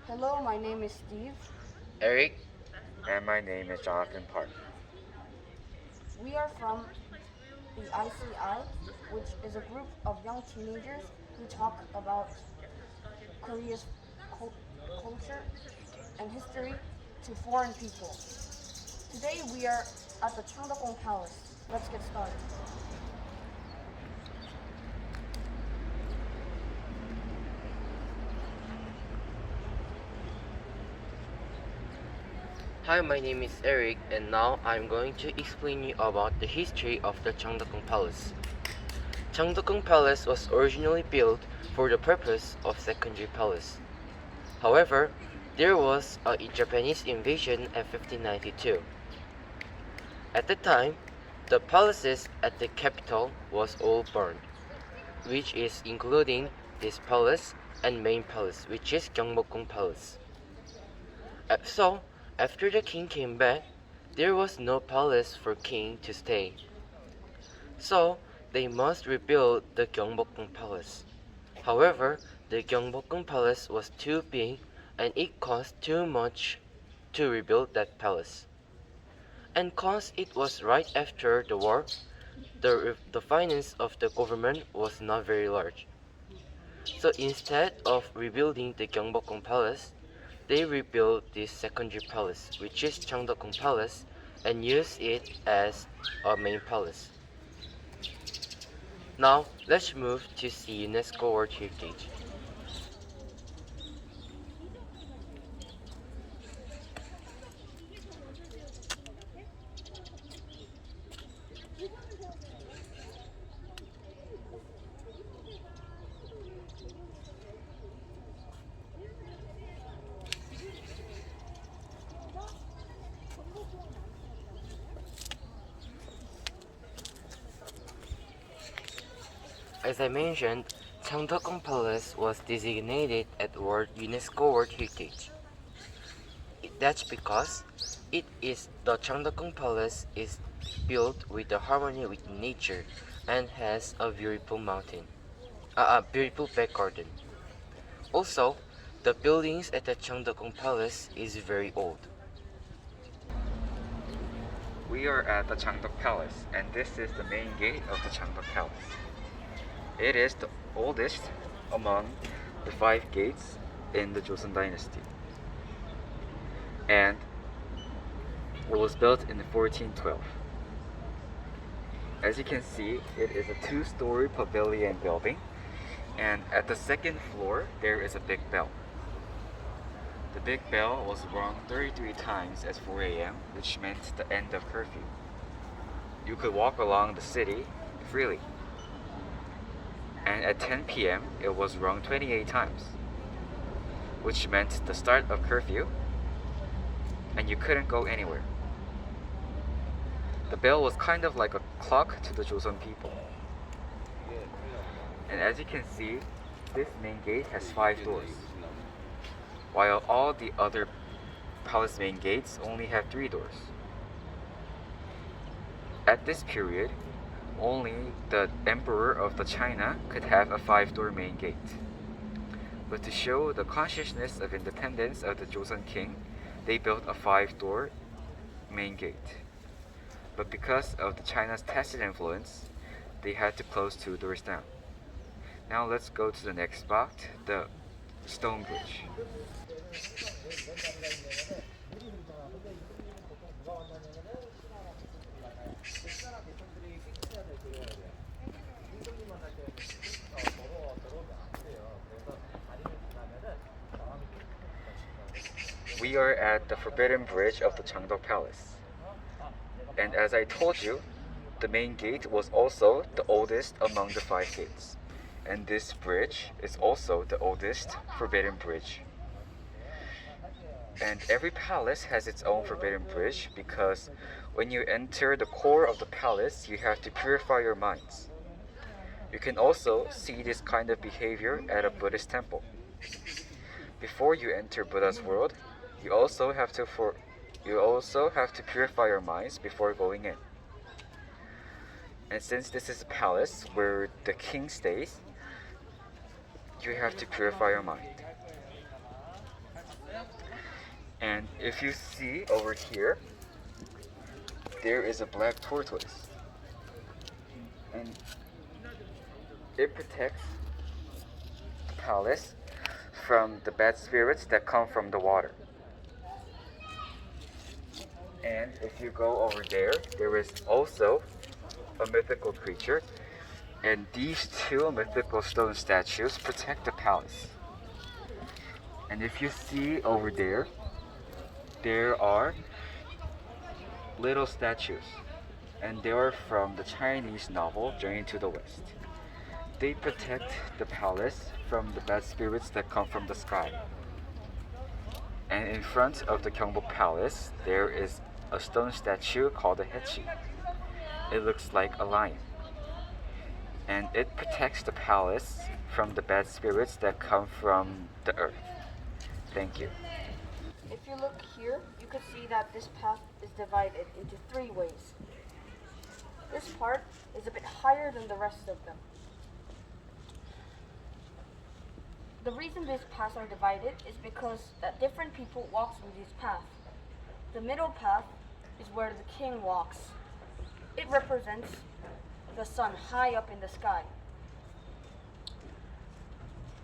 Hello, my name is Steve. Eric. And my name is Jonathan Park. We are from the ICI, which is a group of young teenagers who talk about Korea's culture and history to foreign people. Today we are at the Changdeokgung Palace. Let's get started. Hi, my name is Eric, and now I'm going to explain you about the history of the Changdeokgung Palace. Changdeokgung Palace was originally built for the purpose of secondary palace. However, there was a Japanese invasion in 1592. At the time, the palaces at the capital was all burned, which is including this palace and main palace, which is Gyeongbokgung Palace. So, after the king came back, there was no palace for king to stay. So, they must rebuild the Gyeongbokgung Palace. However, the Gyeongbokgung Palace was too big and it cost too much to rebuild that palace. And cause it was right after the war, the finance of the government was not very large. So instead of rebuilding the Gyeongbokgung Palace, they rebuilt this secondary palace, which is Changdeokgung Palace, and used it as a main palace. Now, let's move to see UNESCO World Heritage. As I mentioned, Changdeokgung Palace was designated as UNESCO World Heritage. That's because the Changdeokgung Palace is built with the harmony with nature and has a beautiful beautiful back garden. Also, the buildings at the Changdeokgung Palace is very old. We are at the Changdeok Palace, and this is the main gate of the Changdeok Palace. It is the oldest among the 5 gates in the Joseon Dynasty. And it was built in 1412. As you can see, it is a 2-story pavilion building, and at the second floor there is a big bell. The big bell was rung 33 times at 4 a.m., which meant the end of curfew. You could walk along the city freely. And at 10 p.m. it was rung 28 times, which meant the start of curfew, and you couldn't go anywhere. The bell was kind of like a clock to the Joseon people. And as you can see, this main gate has 5 doors, while all the other palace main gates only have 3 doors. At this period, only the emperor of the China could have a 5-door main gate. But to show the consciousness of independence of the Joseon king, they built a 5-door main gate. But because of the China's tacit influence, they had to close 2 doors down. Now let's go to the next spot, the stone bridge. We are at the Forbidden Bridge of the Changdeok Palace. And as I told you, the main gate was also the oldest among the 5 gates. And this bridge is also the oldest Forbidden Bridge. And every palace has its own Forbidden Bridge because when you enter the core of the palace, you have to purify your minds. You can also see this kind of behavior at a Buddhist temple. Before you enter Buddha's world, you also have to purify your minds before going in. And since this is a palace where the king stays, you have to purify your mind. And if you see over here, there is a black tortoise. And it protects the palace from the bad spirits that come from the water. And if you go over there, there is also a mythical creature. And these two mythical stone statues protect the palace. And if you see over there, there are little statues. And they are from the Chinese novel Journey to the West. They protect the palace from the bad spirits that come from the sky. And in front of the Gyeongbok Palace, there is a stone statue called a Hechi. It looks like a lion. And it protects the palace from the bad spirits that come from the earth. Thank you. If you look here, you can see that this path is divided into 3 ways. This part is a bit higher than the rest of them. The reason these paths are divided is because that different people walk through these paths. The middle path is where the king walks. It represents the sun high up in the sky.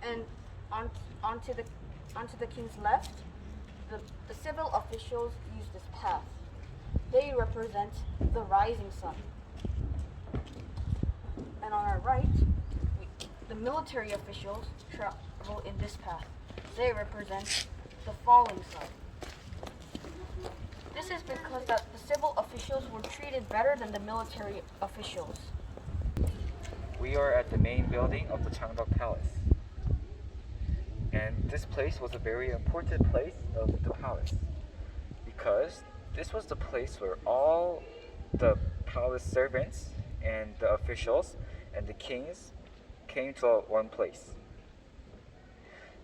And onto the king's left, the civil officials use this path. They represent the rising sun. And on our right, the military officials travel in this path. They represent the falling sun. This is because that the civil officials were treated better than the military officials. We are at the main building of the Changdeokgung Palace. And this place was a very important place of the palace because this was the place where all the palace servants and the officials and the kings came to one place.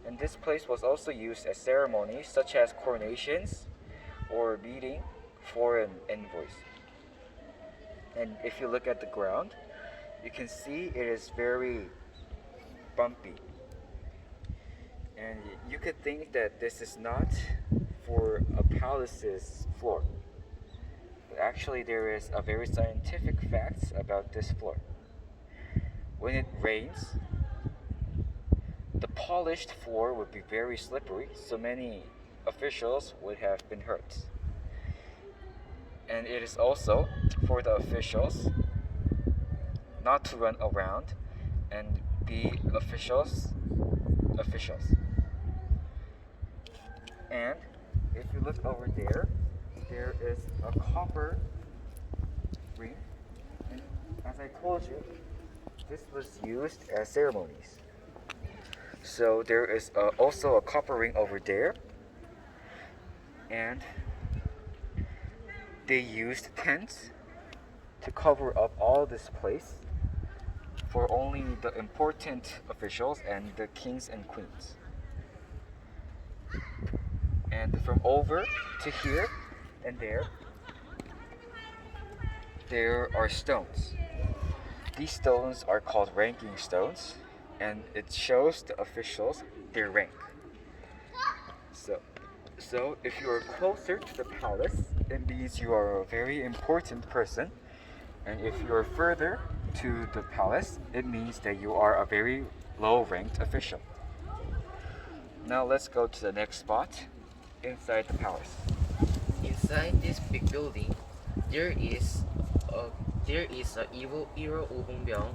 And this place was also used as ceremonies such as coronations or meeting foreign envoys. And if you look at the ground, you can see it is very bumpy. And you could think that this is not for a palace's floor. But actually there is a very scientific fact about this floor. When it rains, the polished floor would be very slippery, so many officials would have been hurt. And it is also for the officials not to run around and be officials. And if you look over there, there is a copper ring. And as I told you, this was used as ceremonies. So there is also a copper ring over there. And they used tents to cover up all this place for only the important officials and the kings and queens. And from over to here and there are stones. These stones are called ranking stones, and it shows the officials their rank. So if you are closer to the palace, it means you are a very important person. And if you are further to the palace, it means that you are a very low-ranked official. Now let's go to the next spot inside the palace. Inside this big building, there is a evil Obongbyung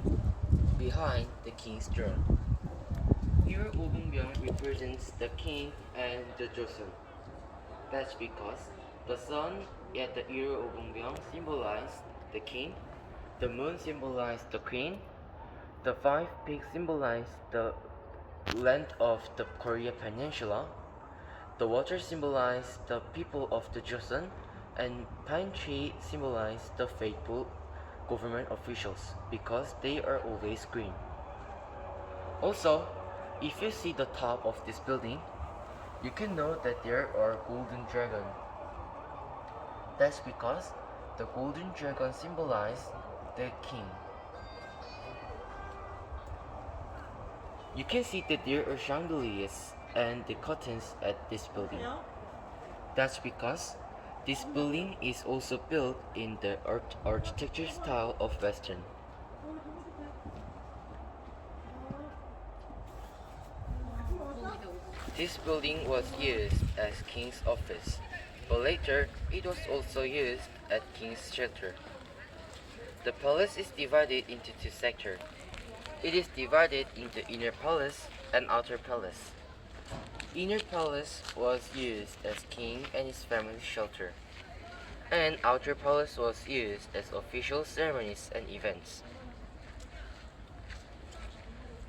behind the king's throne. Evil Obongbyung represents the king and the Joseon. That's because the sun at the evil Obongbyung symbolized the king, the moon symbolized the queen, the 5 peaks symbolize the length of the Korea Peninsula, the water symbolizes the people of the Joseon, and pine tree symbolize the faithful government officials because they are always green. Also, if you see the top of this building, you can know that there are golden dragon. That's because the golden dragon symbolizes the king. You can see that there are chandeliers and the curtains at this building. That's because this building is also built in the architecture style of Western. This building was used as King's office, but later it was also used as King's shelter. The palace is divided into two sectors. It is divided into inner palace and outer palace. Inner palace was used as king and his family's shelter, and outer palace was used as official ceremonies and events.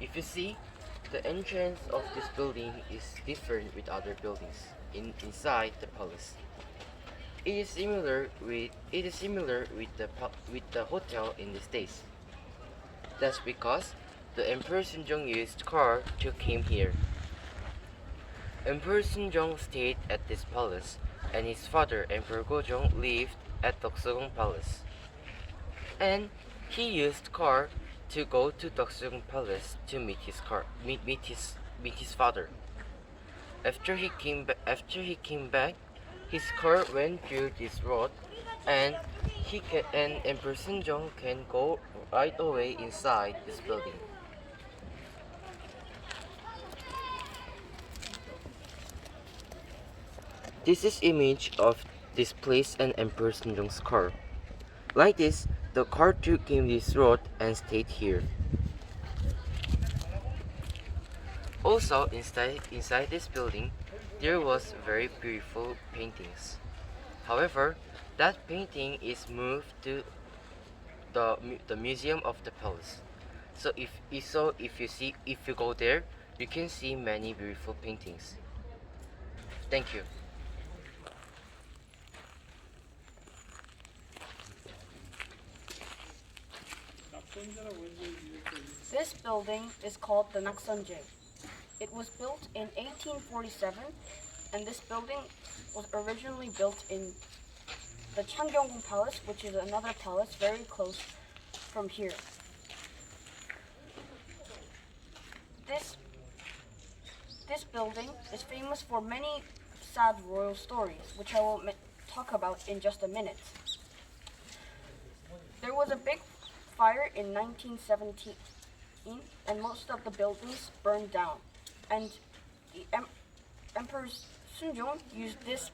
If you see, the entrance of this building is different with other buildings inside the palace. It is similar with the hotel in these days. That's because the Emperor Sunjong used car to came here. Emperor Sunjong stayed at this palace, and his father Emperor Gojong lived at Dokseong Palace. And he used car to go to Dokseong Palace to meet his father. After he came back, his car went through this road, and Emperor Sunjong can go right away inside this building. This is image of this place and Emperor Sunjong's car. Like this, the car took him this road and stayed here. Also, inside this building, there was very beautiful paintings. However, that painting is moved to the museum of the palace. So if you go there, you can see many beautiful paintings. Thank you. This building is called the Nakseonje. It was built in 1847, and this building was originally built in the Changdeokgung Palace, which is another palace very close from here. This building is famous for many sad royal stories, which I will talk about in just a minute. There was a big fire in 1917, and most of the buildings burned down. And the Emperor Sunjong used this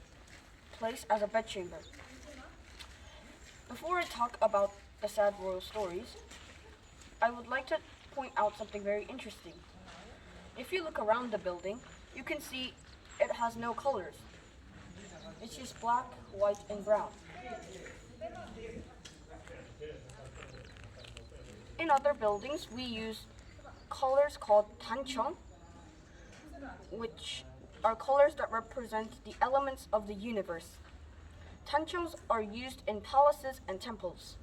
place as a bedchamber. Before I talk about the sad royal stories, I would like to point out something very interesting. If you look around the building, you can see it has no colors. It's just black, white, and brown. In other buildings, we use colors called tancheon, which are colors that represent the elements of the universe. Tancheons are used in palaces and temples.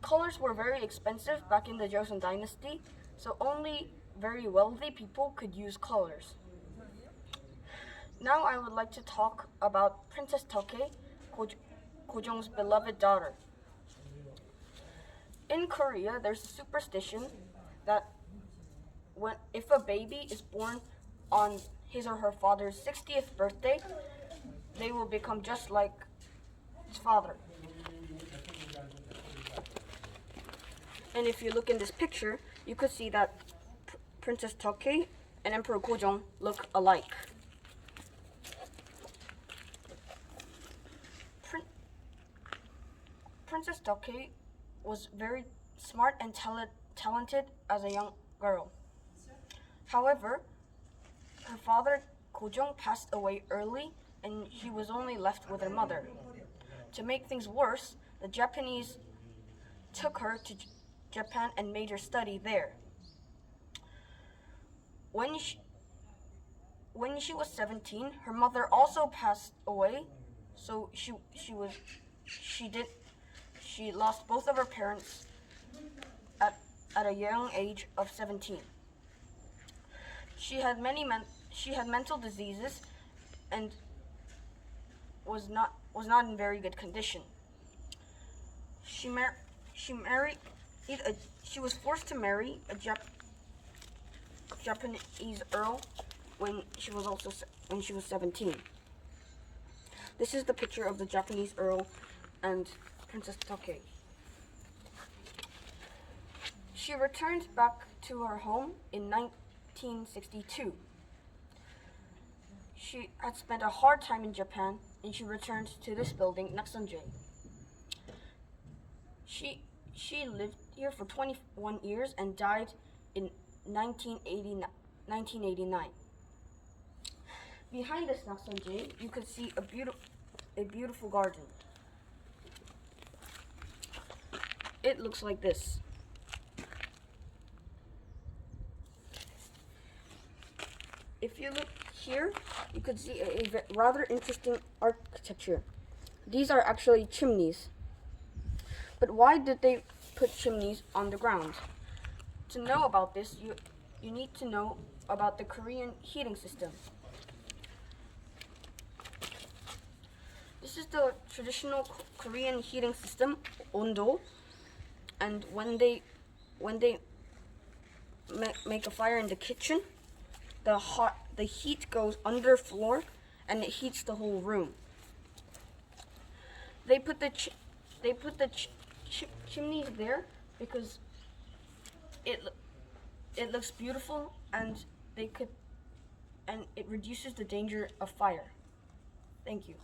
Colors were very expensive back in the Joseon dynasty, so only very wealthy people could use colors. Now I would like to talk about Princess Toke, Gojong's beloved daughter. In Korea, there's a superstition that if a baby is born on his or her father's 60th birthday, they will become just like his father. And if you look in this picture, you could see that Princess Toke and Emperor Gojong look alike. Princess Toke was very smart and talented as a young girl. However, her father Gojong passed away early, and she was only left with her mother. To make things worse, the Japanese took her to Japan and made her study there. When she was 17, her mother also passed away, so she lost both of her parents at a young age of 17. She had mental diseases and was not in very good condition. She was forced to marry a Japanese earl when she was 17. This is the picture of the Japanese Earl and Princess Take. She returned back to her home in 1962. She had spent a hard time in Japan, and she returned to this building, Naksanje. She lived here for 21 years and died in 1989. Behind this Naksanje, you could see a beautiful garden. It looks like this. If you look here, you could see a rather interesting architecture. These are actually chimneys. But why did they put chimneys on the ground? To know about this, you need to know about the Korean heating system. This is the traditional Korean heating system, ondo, and when they make a fire in the kitchen, the heat goes under floor and it heats the whole room. They put the chimneys there because it looks beautiful and it reduces the danger of fire. Thank you.